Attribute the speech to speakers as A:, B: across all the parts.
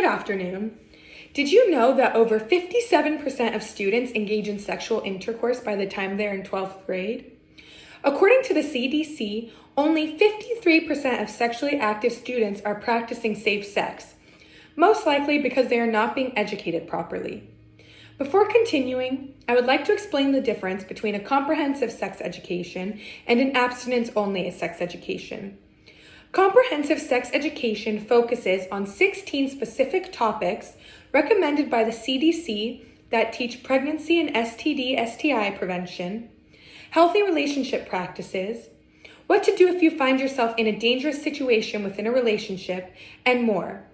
A: afternoon. Did you know that over 57% of students engage in sexual intercourse by the time they're in 12th grade? According to the CDC, only 53% of sexually active students are practicing safe sex, most likely because they are not being educated properly. Before continuing, I would like to explain the difference between a comprehensive sex education and an abstinence-only sex education. Comprehensive sex education focuses on 16 specific topics recommended by the CDC that teach pregnancy and STD/STI prevention, healthy relationship practices, what to do if you find yourself in a dangerous situation within a relationship, and more.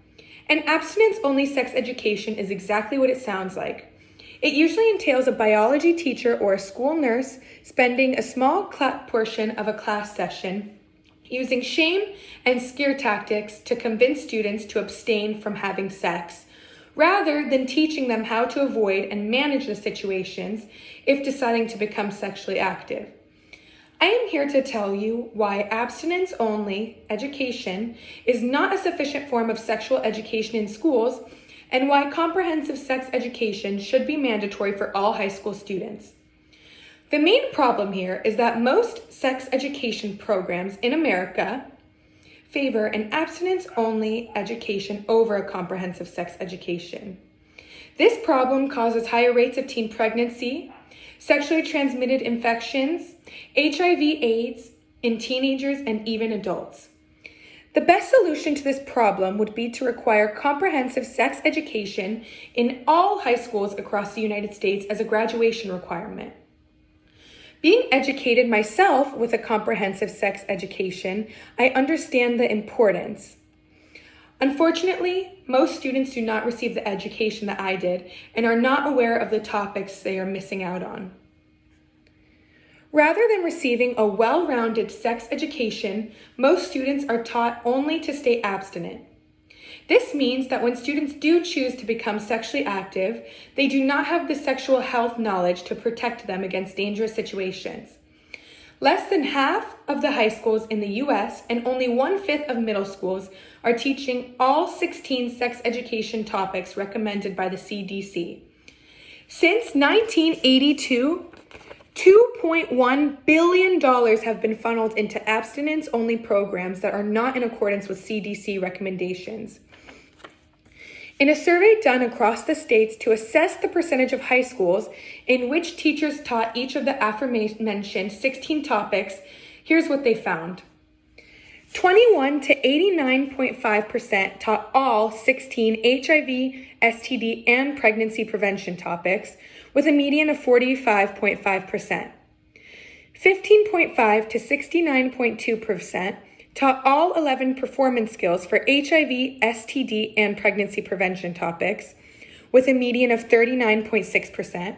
A: An abstinence-only sex education is exactly what it sounds like. It usually entails a biology teacher or a school nurse spending a small portion of a class session using shame and scare tactics to convince students to abstain from having sex, rather than teaching them how to avoid and manage the situations if deciding to become sexually active. I am here to tell you why abstinence-only education is not a sufficient form of sexual education in schools, and why comprehensive sex education should be mandatory for all high school students. The main problem here is that most sex education programs in America favor an abstinence-only education over a comprehensive sex education. This problem causes higher rates of teen pregnancy, sexually transmitted infections, HIV/AIDS in teenagers and even adults. The best solution to this problem would be to require comprehensive sex education in all high schools across the United States as a graduation requirement. Being educated myself with a comprehensive sex education, I understand the importance. Unfortunately, most students do not receive the education that I did and are not aware of the topics they are missing out on. Rather than receiving a well-rounded sex education, most students are taught only to stay abstinent. This means that when students do choose to become sexually active, they do not have the sexual health knowledge to protect them against dangerous situations. Less than half of the high schools in the US and only 1/5 of middle schools are teaching all 16 sex education topics recommended by the CDC. Since 1982, $2.1 billion have been funneled into abstinence-only programs that are not in accordance with CDC recommendations. In a survey done across the states to assess the percentage of high schools in which teachers taught each of the aforementioned 16 topics, here's what they found. 21 to 89.5% taught all 16 HIV, STD, and pregnancy prevention topics, with a median of 45.5%. 15.5 to 69.2% taught all 11 performance skills for HIV, STD, and pregnancy prevention topics, with a median of 39.6%.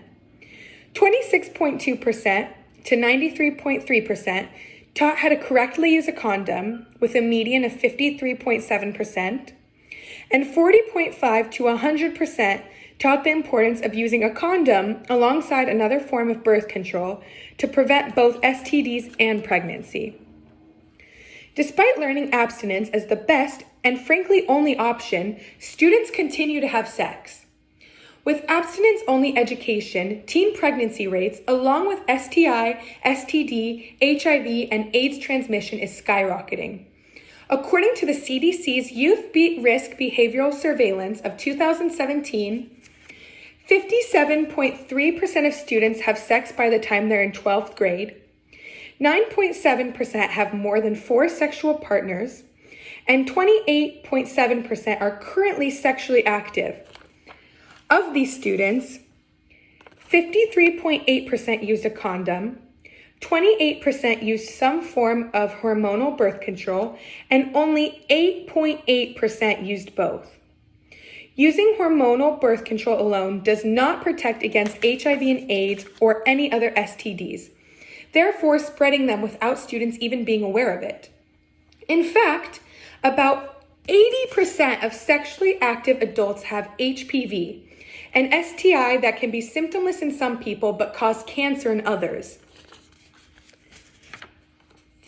A: 26.2% to 93.3% taught how to correctly use a condom, with a median of 53.7%. And 40.5 to 100% taught the importance of using a condom alongside another form of birth control to prevent both STDs and pregnancy. Despite learning abstinence as the best and frankly only option, students continue to have sex. With abstinence-only education, teen pregnancy rates, along with STI, STD, HIV, and AIDS transmission is skyrocketing. According to the CDC's Youth Risk Behavioral Surveillance of 2017, 57.3% of students have sex by the time they're in 12th grade, 9.7% have more than 4 sexual partners, and 28.7% are currently sexually active. Of these students, 53.8% used a condom, 28% used some form of hormonal birth control, and only 8.8% used both. Using hormonal birth control alone does not protect against HIV and AIDS or any other STDs, therefore spreading them without students even being aware of it. In fact, about 80% of sexually active adults have HPV, an STI that can be symptomless in some people but cause cancer in others.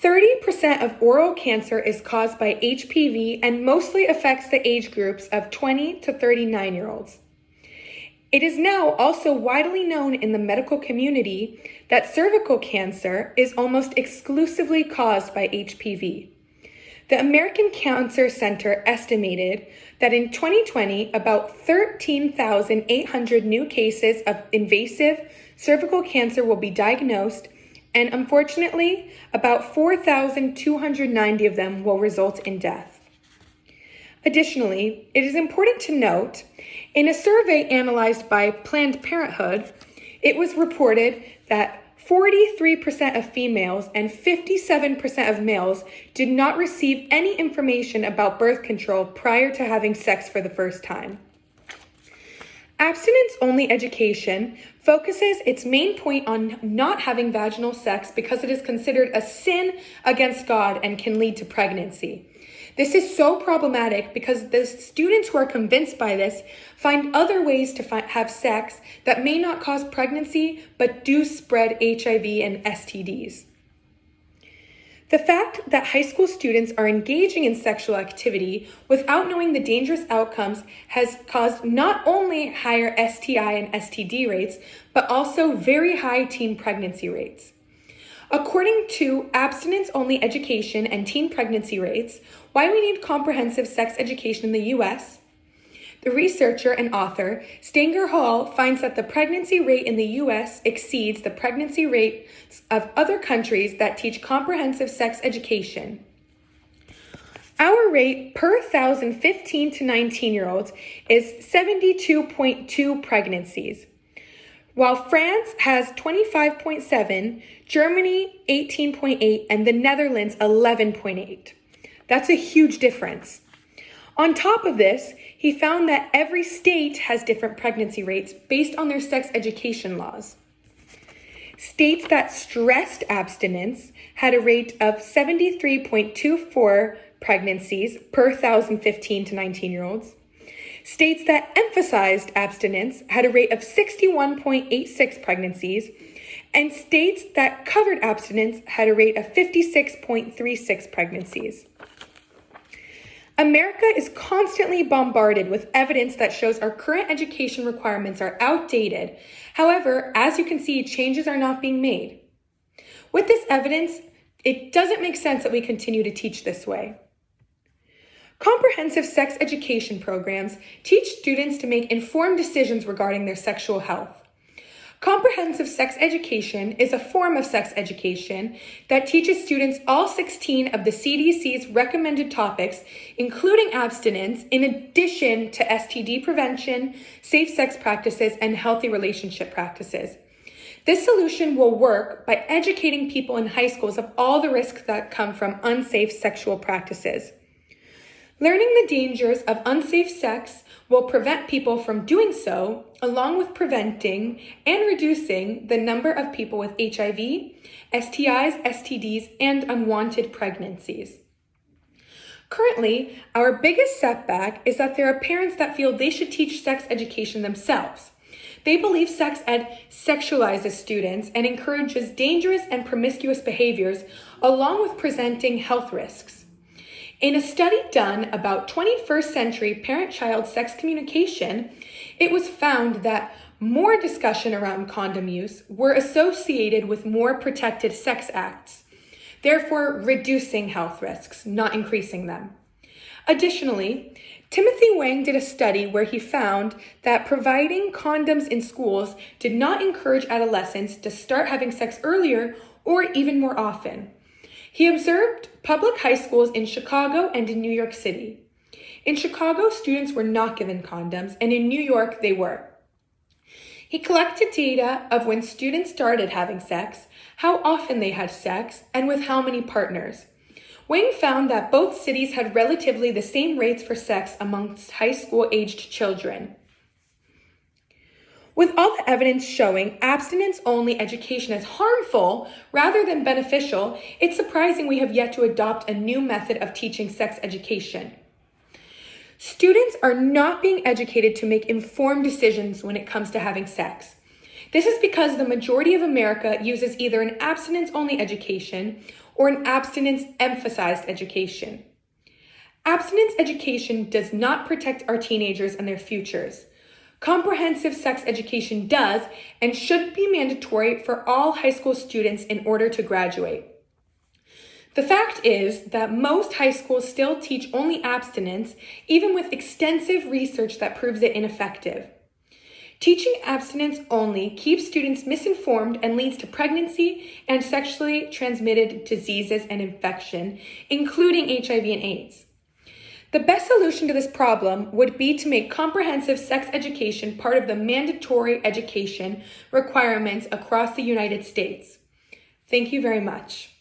A: 30% of oral cancer is caused by HPV and mostly affects the age groups of 20 to 39-year-olds. It is now also widely known in the medical community that cervical cancer is almost exclusively caused by HPV. The American Cancer Center estimated that in 2020, about 13,800 new cases of invasive cervical cancer will be diagnosed, and unfortunately, about 4,290 of them will result in death. Additionally, it is important to note, in a survey analyzed by Planned Parenthood, it was reported that 43% of females and 57% of males did not receive any information about birth control prior to having sex for the first time. Abstinence-only education focuses its main point on not having vaginal sex because it is considered a sin against God and can lead to pregnancy. This is so problematic because the students who are convinced by this find other ways to have sex that may not cause pregnancy but do spread HIV and STDs. The fact that high school students are engaging in sexual activity without knowing the dangerous outcomes has caused not only higher STI and STD rates, but also very high teen pregnancy rates. According to Abstinence-Only Education and Teen Pregnancy Rates, Why We Need Comprehensive Sex Education in the U.S., the researcher and author, Stanger Hall, finds that the pregnancy rate in the U.S. exceeds the pregnancy rates of other countries that teach comprehensive sex education. Our rate per 1,000 15 to 19-year-olds is 72.2 pregnancies, while France has 25.7, Germany 18.8, and the Netherlands 11.8. That's a huge difference. On top of this, he found that every state has different pregnancy rates based on their sex education laws. States that stressed abstinence had a rate of 73.24 pregnancies per 1,000 15 to 19-year-olds. States that emphasized abstinence had a rate of 61.86 pregnancies, and states that covered abstinence had a rate of 56.36 pregnancies. America is constantly bombarded with evidence that shows our current education requirements are outdated. However, as you can see, changes are not being made. With this evidence, it doesn't make sense that we continue to teach this way. Comprehensive sex education programs teach students to make informed decisions regarding their sexual health. Comprehensive sex education is a form of sex education that teaches students all 16 of the CDC's recommended topics, including abstinence, in addition to STD prevention, safe sex practices, and healthy relationship practices. This solution will work by educating people in high schools of all the risks that come from unsafe sexual practices. Learning the dangers of unsafe sex will prevent people from doing so, along with preventing and reducing the number of people with HIV, STIs, STDs, and unwanted pregnancies. Currently, our biggest setback is that there are parents that feel they should teach sex education themselves. They believe sex ed sexualizes students and encourages dangerous and promiscuous behaviors, along with presenting health risks. In a study done about 21st century parent-child sex communication, it was found that more discussion around condom use were associated with more protected sex acts, therefore reducing health risks, not increasing them. Additionally, Timothy Wang did a study where he found that providing condoms in schools did not encourage adolescents to start having sex earlier or even more often. He observed public high schools in Chicago and in New York City. In Chicago, students were not given condoms, and in New York, they were. He collected data of when students started having sex, how often they had sex, and with how many partners. Wang found that both cities had relatively the same rates for sex amongst high school-aged children. With all the evidence showing abstinence-only education is harmful rather than beneficial, it's surprising we have yet to adopt a new method of teaching sex education. Students are not being educated to make informed decisions when it comes to having sex. This is because the majority of America uses either an abstinence-only education or an abstinence-emphasized education. Abstinence education does not protect our teenagers and their futures. Comprehensive sex education does and should be mandatory for all high school students in order to graduate. The fact is that most high schools still teach only abstinence, even with extensive research that proves it ineffective. Teaching abstinence only keeps students misinformed and leads to pregnancy and sexually transmitted diseases and infection, including HIV and AIDS. The best solution to this problem would be to make comprehensive sex education part of the mandatory education requirements across the United States. Thank you very much.